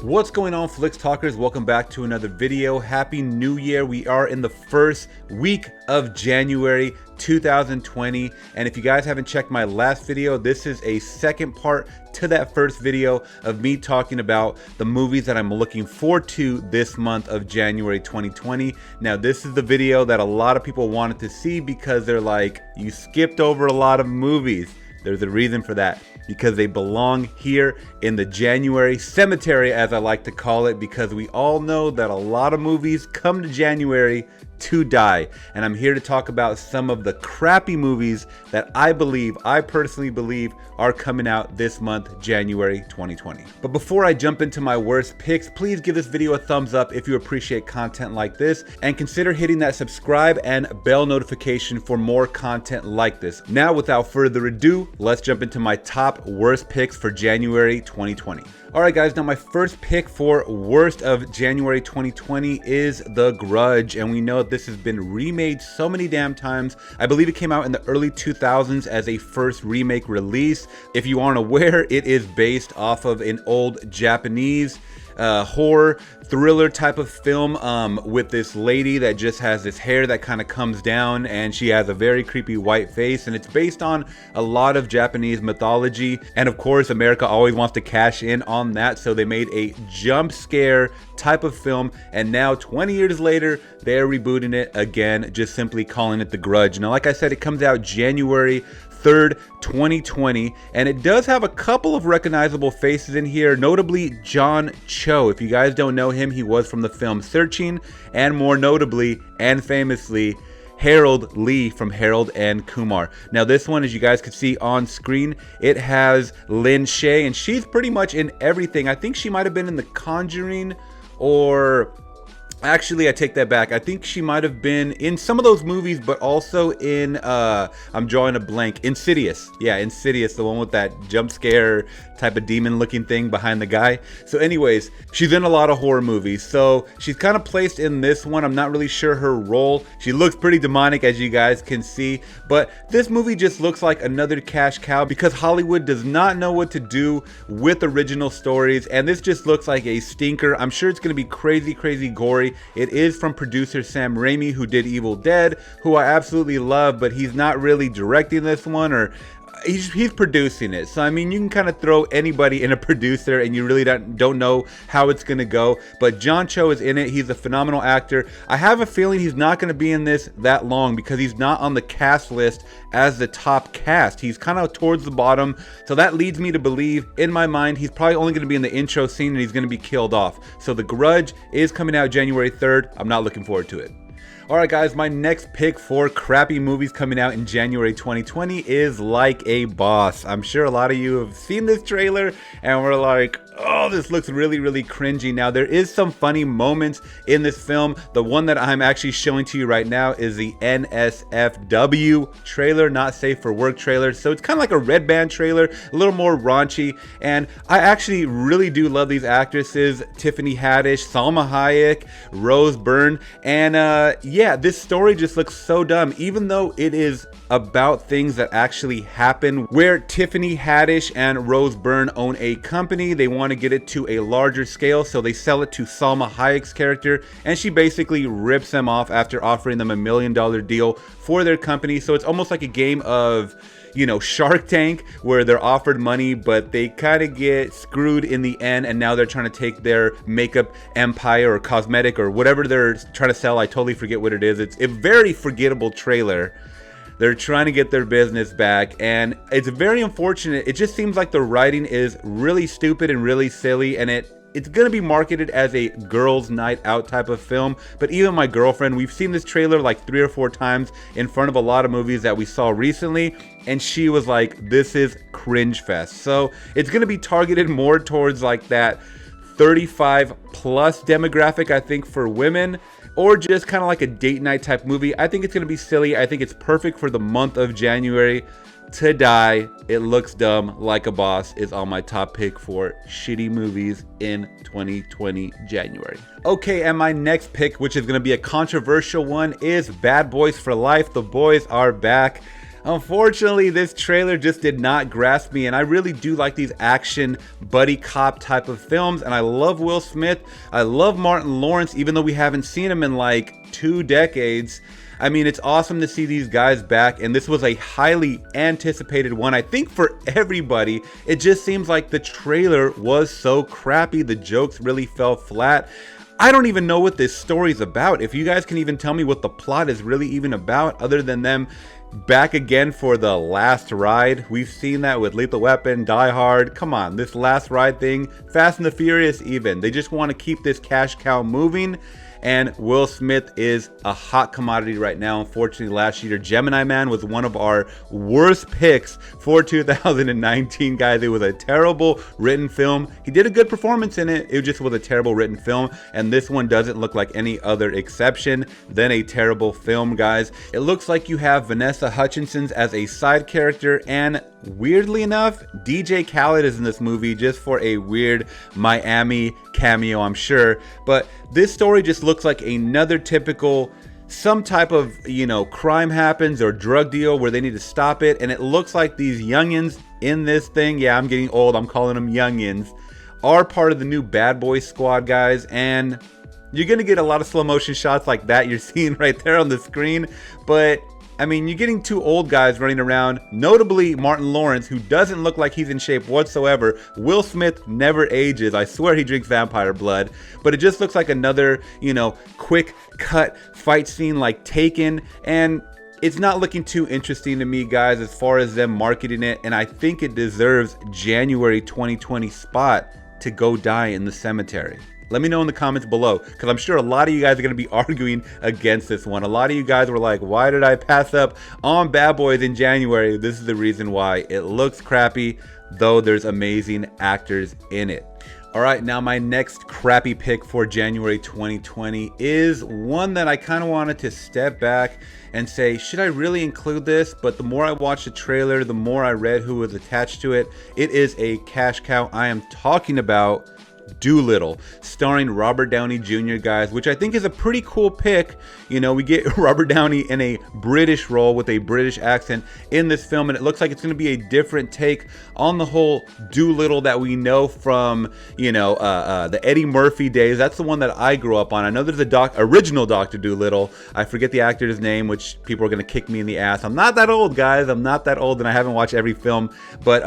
What's going on, Flicks Talkers? Welcome back to another video. Happy New Year. We are in the first week of January 2020, and if you guys haven't checked my last video, this is a second part to that first video of me talking about the movies that I'm looking forward to this month of January 2020. Now, this is the video that a lot of people wanted to see because they're like, you skipped over a lot of movies. There's a reason for that, because they belong here in the January cemetery, as I like to call it, because we all know that a lot of movies come to January to die. And I'm here to talk about some of the crappy movies that I personally believe are coming out this month, January 2020. But before I jump into my worst picks, please give this video a thumbs up if you appreciate content like this, and consider hitting that subscribe and bell notification for more content like this. Now, without further ado, let's jump into my top worst picks for January 2020. Alright guys, now my first pick for worst of January 2020 is The Grudge, and we know that this has been remade so many damn times. I believe it came out in the early 2000s as a first remake release. If you aren't aware, it is based off of an old Japanese horror thriller type of film with this lady that just has this hair that kind of comes down, and she has a very creepy white face, and it's based on a lot of Japanese mythology, and of course America always wants to cash in on that, so they made a jump scare type of film, and now 20 years later they're rebooting it again, just simply calling it The Grudge. Now, like I said, it comes out January 3rd, 2020, and it does have a couple of recognizable faces in here, notably John Cho. If you guys don't know him, he was from the film Searching, and more notably and famously, Harold Lee from Harold and Kumar. Now, this one, as you guys can see on screen, it has Lin Shaye, and she's pretty much in everything. I think she might have been in The Conjuring, or actually, I take that back. I think she might have been in some of those movies, but also in, I'm drawing a blank, Insidious. Yeah, Insidious, the one with that jump scare type of demon looking thing behind the guy. So anyways, she's in a lot of horror movies. So she's kind of placed in this one. I'm not really sure her role. She looks pretty demonic, as you guys can see. But this movie just looks like another cash cow because Hollywood does not know what to do with original stories. And this just looks like a stinker. I'm sure it's going to be crazy, crazy gory. It is from producer Sam Raimi, who did Evil Dead, who I absolutely love, but he's not really directing this one, or he's producing it. So I mean, you can kind of throw anybody in a producer and you really don't know how it's gonna go. But John Cho is in it. He's a phenomenal actor. I have a feeling he's not gonna be in this that long because he's not on the cast list as the top cast. He's kind of towards the bottom, so that leads me to believe, in my mind, he's probably only gonna be in the intro scene and he's gonna be killed off. So The Grudge is coming out January 3rd. I'm not looking forward to it. Alright guys, my next pick for crappy movies coming out in January 2020 is Like a Boss. I'm sure a lot of you have seen this trailer and we're like, oh, this looks really, really cringy. Now, there is some funny moments in this film. The one that I'm actually showing to you right now is the NSFW trailer, Not Safe for Work trailer. So it's kind of like a Red Band trailer, a little more raunchy. And I actually really do love these actresses, Tiffany Haddish, Salma Hayek, Rose Byrne. And yeah, this story just looks so dumb, even though it is about things that actually happen, where Tiffany Haddish and Rose Byrne own a company. They want to get it to a larger scale, so they sell it to Salma Hayek's character, and she basically rips them off after offering them $1 million deal for their company. So it's almost like a game of, you know, Shark Tank, where they're offered money but they kind of get screwed in the end, and now they're trying to take their makeup empire or cosmetic or whatever they're trying to sell. I totally forget what it is. It's a very forgettable trailer. They're trying to get their business back, and it's very unfortunate. It just seems like the writing is really stupid and really silly, and it's going to be marketed as a girls' night out type of film. But even my girlfriend, we've seen this trailer like 3 or 4 times in front of a lot of movies that we saw recently, and she was like, this is cringe fest. So it's going to be targeted more towards like that 35 plus demographic, I think, for women, or just kind of like a date night type movie. I think it's going to be silly. I think it's perfect for the month of January to die. It looks dumb. Like a Boss is on my top pick for shitty movies in 2020 January. Okay, and my next pick, which is going to be a controversial one, is Bad Boys for Life. The boys are back. Unfortunately, this trailer just did not grasp me, and I really do like these action buddy cop type of films, and I love Will Smith. I love Martin Lawrence, even though we haven't seen him in like 2 decades. I mean, it's awesome to see these guys back, and this was a highly anticipated one, I think, for everybody. It just seems like the trailer was so crappy. The jokes really fell flat. I don't even know what this story's about. If you guys can even tell me what the plot is really even about, other than them back again for the last ride. We've seen that with Lethal Weapon, Die Hard. Come on, this last ride thing, Fast and the Furious even. They just want to keep this cash cow moving. And Will Smith is a hot commodity right now. Unfortunately, last year, Gemini Man was one of our worst picks for 2019, guys. It was a terrible written film. He did a good performance in it. It just was a terrible written film. And this one doesn't look like any other exception than a terrible film, guys. It looks like you have Vanessa Hutchinson as a side character, and weirdly enough, DJ Khaled is in this movie just for a weird Miami cameo, I'm sure. But this story just looks like another typical, some type of, crime happens or drug deal where they need to stop it. And it looks like these youngins in this thing, yeah, I'm getting old, I'm calling them youngins, are part of the new Bad Boy Squad, guys. And you're going to get a lot of slow motion shots like that you're seeing right there on the screen. But I mean, you're getting 2 old guys running around, notably Martin Lawrence, who doesn't look like he's in shape whatsoever. Will Smith never ages. I swear he drinks vampire blood. But it just looks like another, quick cut fight scene like Taken. And it's not looking too interesting to me, guys, as far as them marketing it. And I think it deserves January 2020 spot to go die in the cemetery. Let me know in the comments below, because I'm sure a lot of you guys are going to be arguing against this one. A lot of you guys were like, why did I pass up on Bad Boys in January? This is the reason why. It looks crappy, though there's amazing actors in it. All right, now my next crappy pick for January 2020 is one that I kind of wanted to step back and say, should I really include this? But the more I watched the trailer, the more I read who was attached to it. It is a cash cow. I am talking about Dolittle, starring Robert Downey Jr., guys, which I think is a pretty cool pick. We get Robert Downey in a British role with a British accent in this film, and it looks like it's going to be a different take on the whole Dolittle that we know from, the Eddie Murphy days. That's the one that I grew up on. I know there's a original Dr. Dolittle. I forget the actor's name, which people are going to kick me in the ass. I'm not that old, guys. I'm not that old, and I haven't watched every film. But,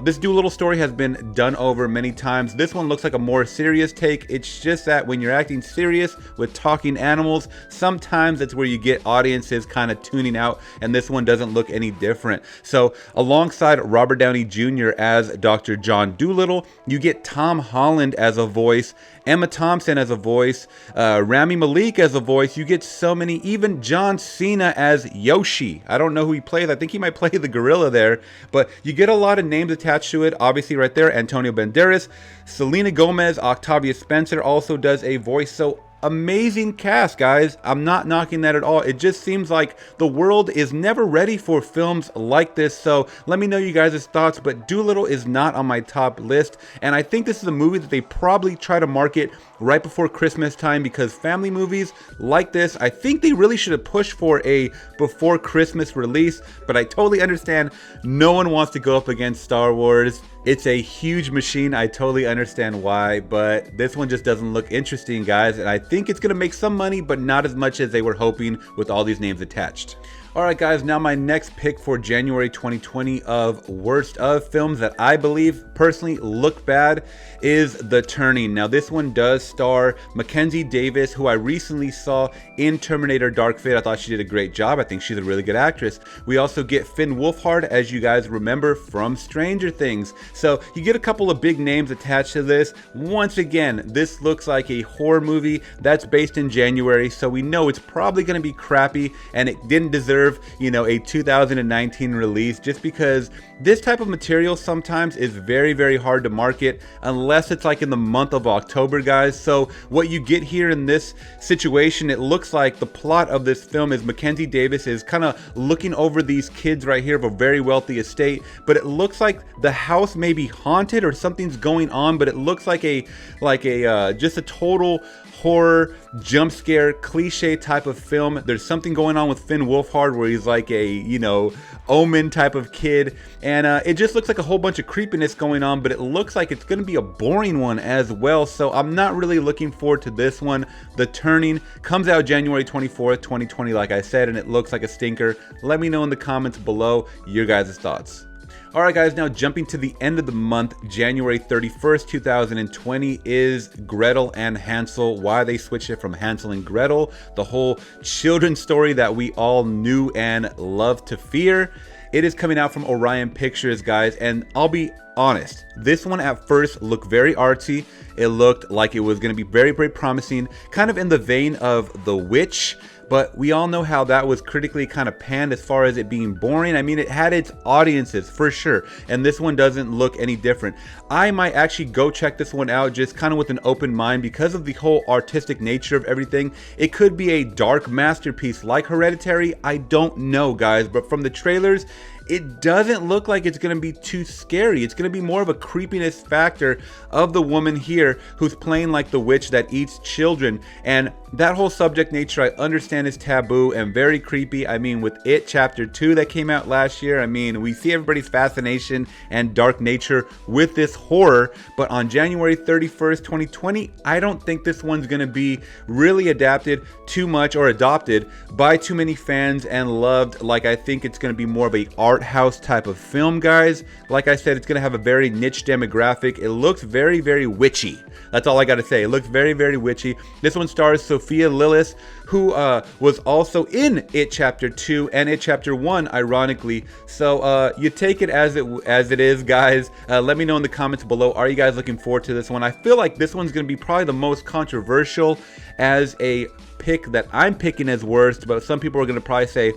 this Dolittle story has been done over many times. This one looks like a more serious take. It's just that when you're acting serious with talking animals, sometimes that's where you get audiences kind of tuning out, and this one doesn't look any different. So alongside Robert Downey Jr. as Dr. John Dolittle, you get Tom Holland as a voice, Emma Thompson as a voice, Rami Malek as a voice. You get so many, even John Cena as Yoshi. I don't know who he plays. I think he might play the gorilla there, but you get a lot of names attached to it. Obviously right there, Antonio Banderas, Selena Gomez, Octavia Spencer also does a voice. So amazing cast, guys. I'm not knocking that at all. It just seems like the world is never ready for films like this. So let me know you guys' thoughts, but Dolittle is not on my top list. And I think this is a movie that they probably try to market right before Christmas time, because family movies like this, I think they really should have pushed for a before Christmas release. But I totally understand no one wants to go up against Star Wars. It's a huge machine. I totally understand why, but this one just doesn't look interesting, guys. And I think it's gonna make some money, but not as much as they were hoping with all these names attached. All right, guys, now my next pick for January 2020 of worst of films that I believe personally look bad is The Turning. Now, this one does star Mackenzie Davis, who I recently saw in Terminator Dark Fate. I thought she did a great job. I think she's a really good actress. We also get Finn Wolfhard, as you guys remember from Stranger Things. So you get a couple of big names attached to this. Once again, this looks like a horror movie that's based in January, so we know it's probably going to be crappy, and it didn't deserve a 2019 release, just because this type of material sometimes is very, very hard to market unless it's like in the month of October, guys. So what you get here in this situation, it looks like the plot of this film is Mackenzie Davis is kind of looking over these kids right here of a very wealthy estate, but it looks like the house may be haunted or something's going on, but it looks like just a total horror, jump scare, cliche type of film. There's something going on with Finn Wolfhard where he's like a, you know, Omen type of kid, and it just looks like a whole bunch of creepiness going on, but it looks like it's going to be a boring one as well, so I'm not really looking forward to this one. The Turning comes out January 24th, 2020, like I said, and it looks like a stinker. Let me know in the comments below your guys' thoughts. Alright guys, now jumping to the end of the month, January 31st, 2020 is Gretel and Hansel. Why they switched it from Hansel and Gretel, the whole children's story that we all knew and loved to fear. It is coming out from Orion Pictures, guys, and I'll be honest, this one at first looked very artsy. It looked like it was going to be very, very promising, kind of in the vein of The Witch. But we all know how that was critically kind of panned as far as it being boring. I mean, it had its audiences for sure, and this one doesn't look any different. I might actually go check this one out just kind of with an open mind because of the whole artistic nature of everything. It could be a dark masterpiece like Hereditary. I don't know, guys, but from the trailers, it doesn't look like it's going to be too scary. It's going to be more of a creepiness factor of the woman here who's playing like the witch that eats children. And that whole subject nature, I understand, is taboo and very creepy. I mean, with It Chapter 2 that came out last year, I mean, we see everybody's fascination and dark nature with this horror. But on January 31st, 2020, I don't think this one's going to be really adapted too much or adopted by too many fans and loved. Like, I think it's going to be more of a art house type of film, guys. Like I said, it's going to have a very niche demographic. It looks very, very witchy. That's all I got to say. It looks very, very witchy. This one stars Sophia Lillis, who was also in It Chapter 2 and It Chapter 1, ironically. So you take it as it is, guys. Let me know in the comments below. Are you guys looking forward to this one? I feel like this one's going to be probably the most controversial as a pick that I'm picking as worst, but some people are going to probably say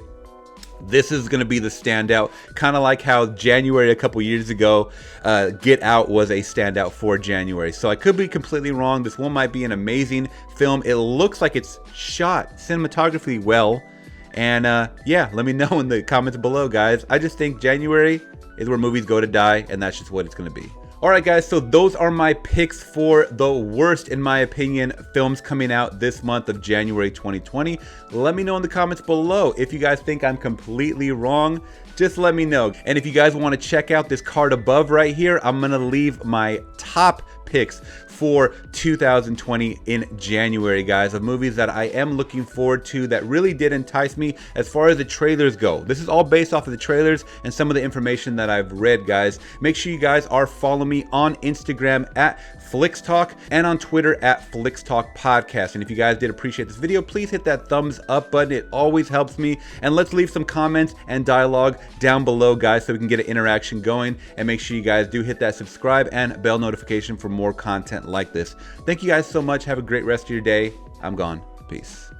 this is going to be the standout, kind of like how January a couple years ago, Get Out was a standout for January. So I could be completely wrong. This one might be an amazing film. It looks like it's shot cinematographically well. And yeah, let me know in the comments below, guys. I just think January is where movies go to die, and that's just what it's going to be. Alright guys, so those are my picks for the worst, in my opinion, films coming out this month of January 2020. Let me know in the comments below if you guys think I'm completely wrong. Just let me know. And if you guys want to check out this card above right here, I'm going to leave my top picks for 2020 in January, guys, of movies that I am looking forward to that really did entice me as far as the trailers go. This is all based off of the trailers and some of the information that I've read, guys. Make sure you guys are following me on Instagram at FlixTalk and on Twitter at FlixTalk Podcast. And if you guys did appreciate this video, please hit that thumbs up button. It always helps me. And let's leave some comments and dialogue down below, guys, so we can get an interaction going. And make sure you guys do hit that subscribe and bell notification for more content like this. Thank you guys so much. Have a great rest of your day. I'm gone. Peace.